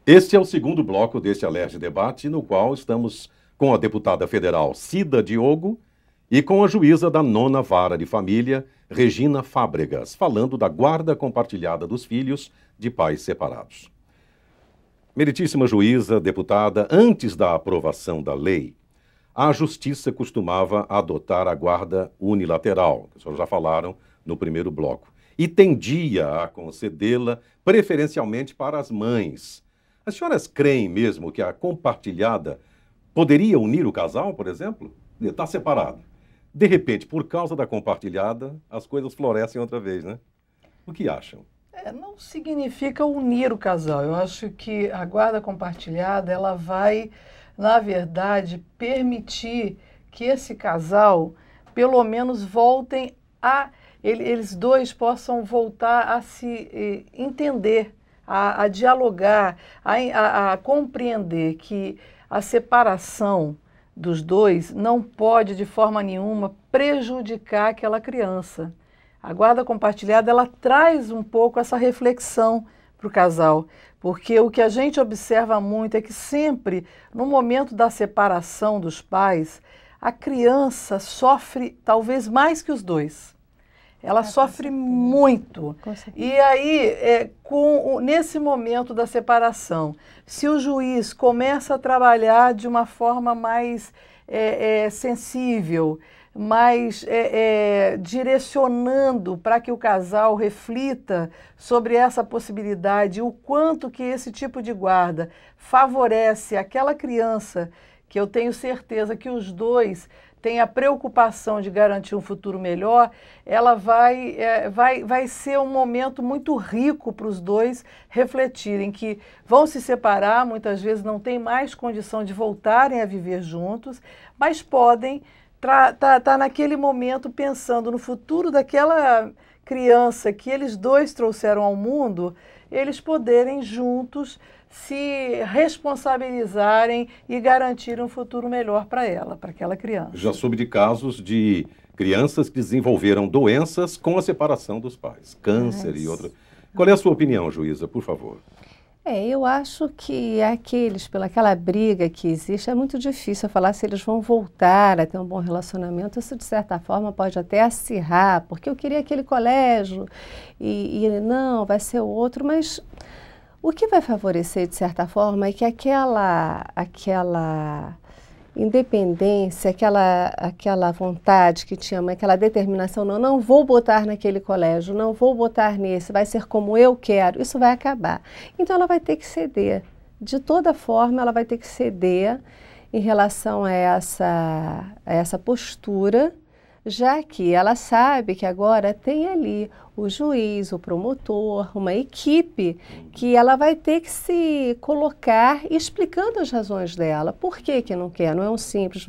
Este é o segundo bloco deste Alerj Debate, no qual estamos com a deputada federal Cida Diogo e com a juíza da 9ª Vara de Família, Regina Fábregas, falando da guarda compartilhada dos filhos de pais separados. Meritíssima juíza, deputada, antes da aprovação da lei, a Justiça costumava adotar a guarda unilateral, que vocês já falaram no primeiro bloco, e tendia a concedê-la preferencialmente para as mães. As senhoras creem mesmo que a compartilhada poderia unir o casal, por exemplo? Está separado. De repente, por causa da compartilhada, as coisas florescem outra vez, né? O que acham? Não significa unir o casal. Eu acho que a guarda compartilhada, ela vai, na verdade, permitir que esse casal, pelo menos, voltem a... Eles dois possam voltar a se entender, a dialogar, a compreender que a separação dos dois não pode, de forma nenhuma, prejudicar aquela criança. A guarda compartilhada, ela traz um pouco essa reflexão para o casal, porque o que a gente observa muito é que sempre, no momento da separação dos pais, a criança sofre talvez mais que os dois. Ela sofre muito. E aí, nesse momento da separação, se o juiz começa a trabalhar de uma forma mais sensível, mais direcionando para que o casal reflita sobre essa possibilidade, o quanto que esse tipo de guarda favorece aquela criança, que eu tenho certeza que os dois têm a preocupação de garantir um futuro melhor, ela vai ser um momento muito rico para os dois refletirem que vão se separar, muitas vezes não têm mais condição de voltarem a viver juntos, mas podem tá naquele momento pensando no futuro daquela criança que eles dois trouxeram ao mundo, eles poderem juntos se responsabilizarem e garantir um futuro melhor para ela, para aquela criança. Já soube de casos de crianças que desenvolveram doenças com a separação dos pais, câncer e outras. Qual é a sua opinião, juíza, por favor? Eu acho que pelaquela briga que existe, é muito difícil falar se eles vão voltar a ter um bom relacionamento. Isso, de certa forma, pode até acirrar, porque eu queria aquele colégio e não, vai ser outro, mas o que vai favorecer, de certa forma, é que aquela independência, aquela vontade que tinha, aquela determinação, não vou botar naquele colégio, não vou botar nesse, vai ser como eu quero, isso vai acabar. Então ela vai ter que ceder, de toda forma ela vai ter que ceder em relação a essa postura, já que ela sabe que agora tem ali o juiz, o promotor, uma equipe que ela vai ter que se colocar explicando as razões dela. Por que que não quer? Não é um simples,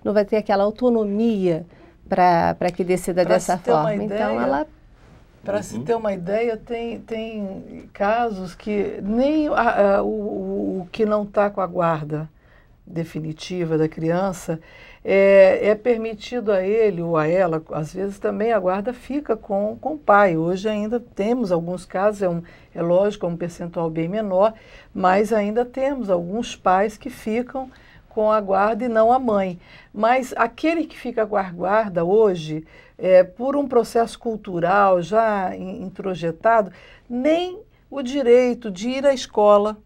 não vai ter aquela autonomia para que decida dessa forma. Então ela... Para se ter uma ideia, tem casos que nem o que não está com a guarda definitiva da criança, é permitido a ele ou a ela, às vezes também a guarda fica com o pai. Hoje ainda temos alguns casos, é lógico, é um percentual bem menor, mas ainda temos alguns pais que ficam com a guarda e não a mãe. Mas aquele que fica com a guarda hoje, por um processo cultural já introjetado, nem o direito de ir à escola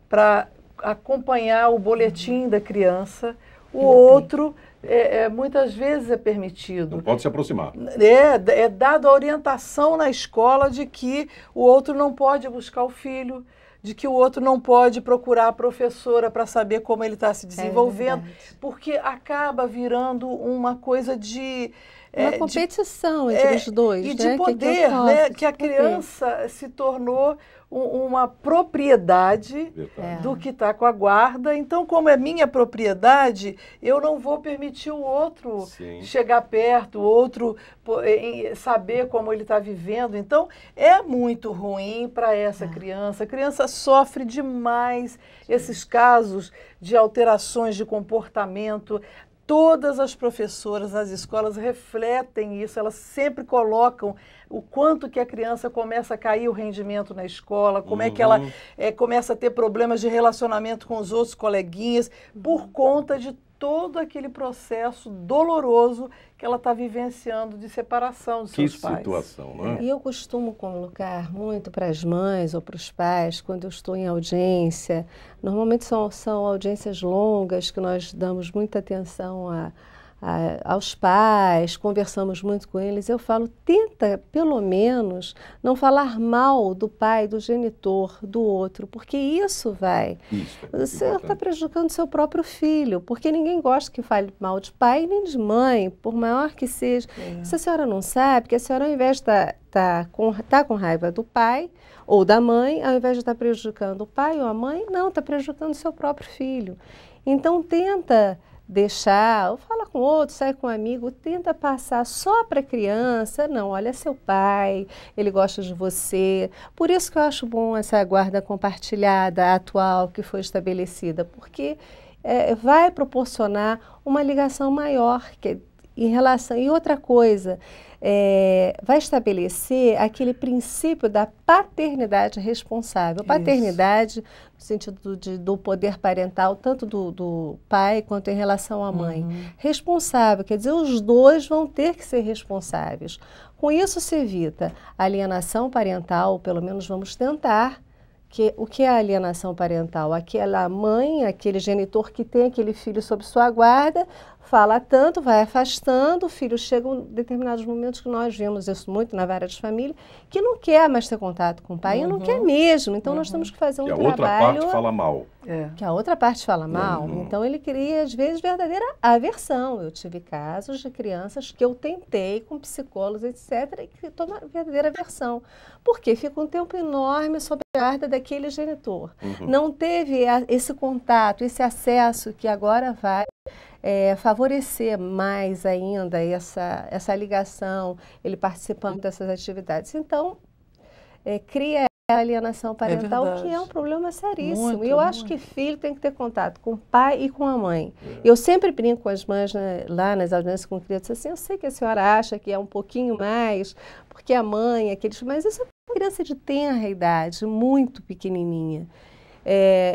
para acompanhar o boletim da criança, o outro muitas vezes é permitido. Não pode se aproximar. É dado a orientação na escola de que o outro não pode buscar o filho, de que o outro não pode procurar a professora para saber como ele está se desenvolvendo, porque acaba virando uma coisa de... uma competição entre os dois. E de poder, que a criança se tornou uma propriedade do que está com a guarda. Então, como é minha propriedade, eu não vou permitir o outro chegar perto, o outro saber como ele está vivendo. Então, é muito ruim para essa criança. A criança sofre demais esses casos de alterações de comportamento. todas as professoras nas escolas refletem isso, elas sempre colocam o quanto que a criança começa a cair o rendimento na escola, como é que ela começa a ter problemas de relacionamento com os outros coleguinhas, por conta de todo aquele processo doloroso que ela está vivenciando de separação dos seus pais. Que situação, não é? E eu costumo colocar muito para as mães ou para os pais, quando eu estou em audiência, normalmente são audiências longas, que nós damos muita atenção aos pais, conversamos muito com eles, eu falo, tenta pelo menos não falar mal do pai, do genitor, do outro, porque isso vai... Você está prejudicando seu próprio filho, porque ninguém gosta que fale mal de pai nem de mãe, por maior que seja. Se a senhora não sabe, que a senhora, ao invés de tá com raiva do pai ou da mãe, ao invés de estar prejudicando o pai ou a mãe, não, está prejudicando seu próprio filho. Então, tenta deixar, ou fala com outro, sai com um amigo, tenta passar só para a criança, não, olha seu pai, ele gosta de você. Por isso que eu acho bom essa guarda compartilhada atual que foi estabelecida, porque vai proporcionar uma ligação maior em relação... E outra coisa, vai estabelecer aquele princípio da paternidade responsável. Paternidade no sentido do poder parental, tanto do pai quanto em relação à mãe. Responsável, quer dizer, os dois vão ter que ser responsáveis. Com isso se evita a alienação parental, pelo menos vamos tentar. O que é a alienação parental? Aquela mãe, aquele genitor que tem aquele filho sob sua guarda, fala tanto, vai afastando, o filho chega em determinados momentos que nós vemos isso muito na vara de família, que não quer mais ter contato com o pai, e não quer mesmo. Então nós temos que fazer um trabalho... Que a outra parte fala mal. Que a outra parte fala mal. Então ele cria, às vezes, verdadeira aversão. Eu tive casos de crianças que eu tentei com psicólogos, etc., e que tomam verdadeira aversão. Porque fica um tempo enorme sob a guarda daquele genitor. Não teve esse contato, esse acesso que agora vai favorecer mais ainda essa ligação, ele participando dessas atividades. Então, cria a alienação parental, que é um problema seríssimo. E eu acho que filho tem que ter contato com o pai e com a mãe. Eu sempre brinco com as mães, né, lá nas audiências com crianças, assim, eu sei que a senhora acha que é um pouquinho mais, porque a mãe, mas isso é uma criança de tenra idade, muito pequenininha.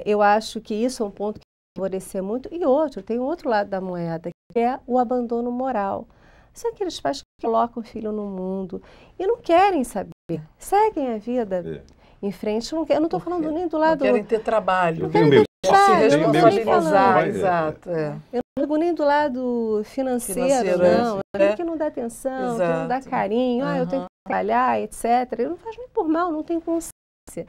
Eu acho que isso é um ponto que favorecer muito. E tem outro lado da moeda, que é o abandono moral. São aqueles pais que colocam o filho no mundo e não querem saber, seguem a vida em frente. Eu não estou falando nem do lado... Não querem ter trabalho. Não querem ter trabalho, se responsabilizar, exato. Eu não digo nem do lado financeiro não. Que não dá atenção, que não dá carinho, eu tenho que trabalhar, etc. Ele não faz nem por mal, não tem consciência.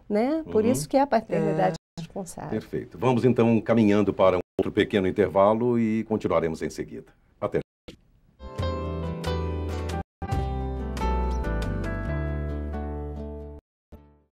Né? Por isso que é a paternidade responsável. Perfeito. Vamos então caminhando para um outro pequeno intervalo e continuaremos em seguida.